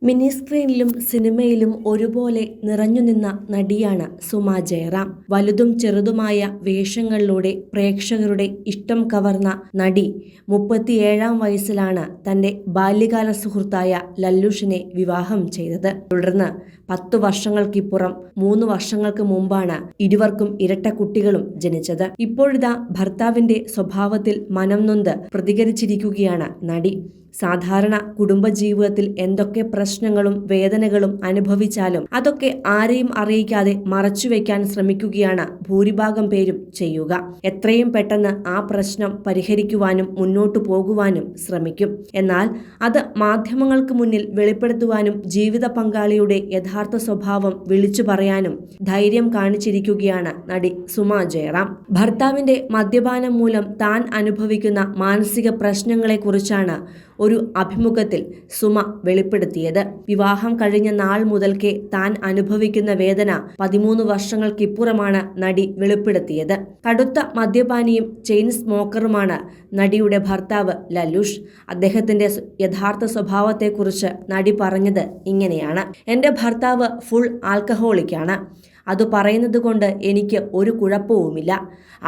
Mini സ്ക്രീനിലും സിനിമയിലും ഒരുപോലെ നിറഞ്ഞുനിന്ന നടിയാണ് സുമ ജയറാം. വലുതും ചെറുതുമായ വേഷങ്ങളിലൂടെ പ്രേക്ഷകരുടെ ഇഷ്ടം കവർന്ന നടി 37-ാം വയസ്സിലാണ് തന്റെ ബാല്യകാല സുഹൃത്തായ ലല്ലുഷിനെ വിവാഹം ചെയ്തത്. തുടർന്ന് 10 വർഷങ്ങൾക്കിപ്പുറം 3 വർഷങ്ങൾക്ക് മുമ്പാണ് ഇരുവർക്കും ഇരട്ട കുട്ടികളും ജനിച്ചത്. ഇപ്പോഴിതാ ഭർത്താവിന്റെ സ്വഭാവത്തിൽ മനം നൊന്ത് പ്രതികരിച്ചിരിക്കുകയാണ് നടി. സാധാരണ കുടുംബജീവിതത്തിൽ എന്തൊക്കെ പ്രശ്നങ്ങളും വേദനകളും അനുഭവിച്ചാലും അതൊക്കെ ആരെയും അറിയിക്കാതെ മറച്ചുവെക്കാൻ ശ്രമിക്കുകയാണ് ഭൂരിഭാഗം പേരും ചെയ്യുക. എത്രയും പെട്ടെന്ന് ആ പ്രശ്നം പരിഹരിക്കുവാനും മുന്നോട്ടു പോകുവാനും ശ്രമിക്കും. എന്നാൽ അത് മാധ്യമങ്ങൾക്ക് മുന്നിൽ വെളിപ്പെടുത്തുവാനും ജീവിത പങ്കാളിയുടെ യഥാർത്ഥ സ്വഭാവം വിളിച്ചു പറയാനും ധൈര്യം കാണിച്ചിരിക്കുകയാണ് നടി സുമ ജയറാം. ഭർത്താവിന്റെ മദ്യപാനം മൂലം താൻ അനുഭവിക്കുന്ന മാനസിക പ്രശ്നങ്ങളെക്കുറിച്ചാണ് ഒരു അഭിമുഖത്തിൽ സുമ വെളിപ്പെടുത്തിയത്. വിവാഹം കഴിഞ്ഞ നാൾ മുതൽക്കേ താൻ അനുഭവിക്കുന്ന വേദന 13 വർഷങ്ങൾക്കിപ്പുറമാണ് നടി വെളിപ്പെടുത്തിയത്. കടുത്ത മദ്യപാനിയും ചെയിൻ സ്മോക്കറുമാണ് നടിയുടെ ഭർത്താവ് ലല്ലുഷ്. അദ്ദേഹത്തിന്റെ യഥാർത്ഥ സ്വഭാവത്തെക്കുറിച്ച് നടി പറഞ്ഞത് ഇങ്ങനെയാണ്: എന്റെ ഭർത്താവ് ഫുൾ ആൽക്കഹോളിക്കാണ്. അത് പറയുന്നത് കൊണ്ട് എനിക്ക് ഒരു കുഴപ്പവുമില്ല.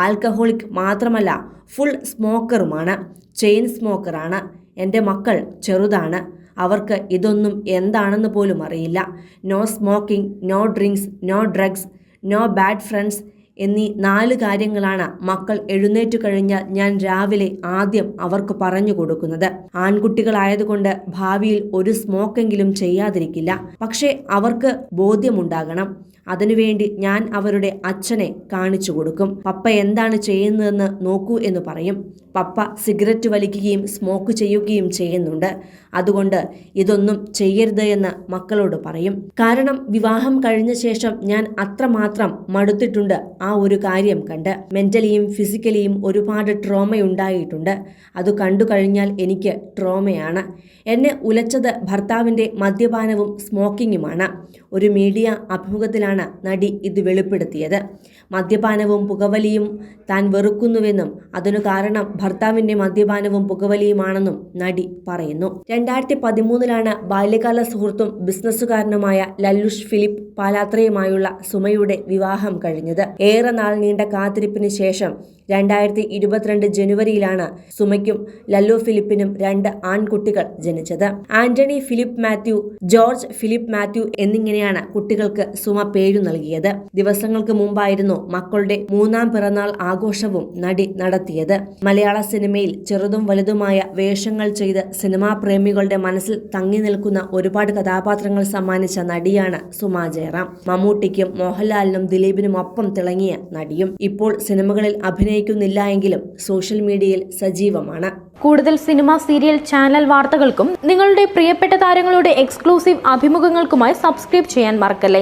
ആൽക്കഹോളിക് മാത്രമല്ല, ഫുൾ സ്മോക്കറുമാണ്, ചെയിൻ സ്മോക്കറാണ്. എൻ്റെ മക്കൾ ചെറുതാണ്, അവർക്ക് ഇതൊന്നും എന്താണെന്ന് പോലും അറിയില്ല. No smoking, no drinks, no drugs, no bad friends എന്നീ 4 കാര്യങ്ങളാണ് മക്കൾ എഴുന്നേറ്റു കഴിഞ്ഞാൽ ഞാൻ രാവിലെ ആദ്യം അവർക്ക് പറഞ്ഞു കൊടുക്കുന്നത്. ആൺകുട്ടികളായതുകൊണ്ട് ഭാവിയിൽ ഒരു സ്മോക്കെങ്കിലും ചെയ്യാതിരിക്കില്ല. പക്ഷേ അവർക്ക് ബോധ്യമുണ്ടാകണം. അതിനുവേണ്ടി ഞാൻ അവരുടെ അച്ഛനെ കാണിച്ചു കൊടുക്കും. പപ്പ എന്താണ് ചെയ്യുന്നതെന്ന് നോക്കൂ എന്ന് പറയും. പപ്പ സിഗരറ്റ് വലിക്കുകയും സ്മോക്ക് ചെയ്യുകയും ചെയ്യുന്നുണ്ട്, അതുകൊണ്ട് ഇതൊന്നും ചെയ്യരുത് എന്ന് മക്കളോട് പറയും. കാരണം വിവാഹം കഴിഞ്ഞ ശേഷം ഞാൻ അത്രമാത്രം മടുത്തിട്ടുണ്ട് ആ ഒരു കാര്യം കണ്ട്. മെന്റലിയും ഫിസിക്കലിയും ഒരുപാട് ട്രോമയുണ്ടായിട്ടുണ്ട്. അത് കണ്ടു കഴിഞ്ഞാൽ എനിക്ക് ട്രോമയാണ്. എന്നെ ഉലച്ചത് ഭർത്താവിന്റെ മദ്യപാനവും സ്മോക്കിങ്ങുമാണ്. ഒരു മീഡിയ അഭിമുഖത്തിലാണ് നടി ഇത് വെളിപ്പെടുത്തിയത്. മദ്യപാനവും പുകവലിയും താൻ വെറുക്കുന്നുവെന്നും അതിനു കാരണം ഭർത്താവിന്റെ മദ്യപാനവും പുകവലിയുമാണെന്നും നടി പറയുന്നു. 2013-ലാണ് ബാല്യകാല സുഹൃത്തും ബിസിനസ്സുകാരനുമായ ലല്ലുഷ് ഫിലിപ്പ് പാലാത്രയുമായുള്ള സുമയുടെ വിവാഹം കഴിഞ്ഞത്. ഏറെ നാൾ നീണ്ട കാത്തിരിപ്പിന് ശേഷം 2022 ജനുവരിയിലാണ് സുമയ്ക്കും ലല്ലു ഫിലിപ്പിനും 2 ആൺകുട്ടികൾ ജനിച്ചത്. Antony Philip Mathew, George Philip Mathew എന്നിങ്ങനെയാണ് കുട്ടികൾക്ക് സുമ പേരു നൽകിയത്. ദിവസങ്ങൾക്ക് മുമ്പായിരുന്നു മക്കളുടെ 3ാം പിറന്നാൾ ആഘോഷവും നടി നടത്തിയത്. മലയാള സിനിമയിൽ ചെറുതും വലുതുമായ വേഷങ്ങൾ ചെയ്ത് സിനിമാ പ്രേമികളുടെ മനസ്സിൽ തങ്ങി നിൽക്കുന്ന ഒരുപാട് കഥാപാത്രങ്ങൾ സമ്മാനിച്ച നടിയാണ് സുമ ജയറാം. മമ്മൂട്ടിക്കും മോഹൻലാലിനും ദിലീപിനും ഒപ്പം തിളങ്ങിയ നടിയും. ഇപ്പോൾ സിനിമകളിൽ അഭിനയിക്കുന്നില്ല എങ്കിലും സോഷ്യൽ മീഡിയയിൽ സജീവമാണ്. കൂടുതൽ സിനിമ, സീരിയൽ, ചാനൽ വാർത്തകൾക്കും നിങ്ങളുടെ പ്രിയപ്പെട്ട താരങ്ങളുടെ എക്സ്ക്ലൂസീവ് അഭിമുഖങ്ങൾക്കുമായി സബ്സ്ക്രൈബ് ചെയ്യാൻ മറക്കല്ലേ.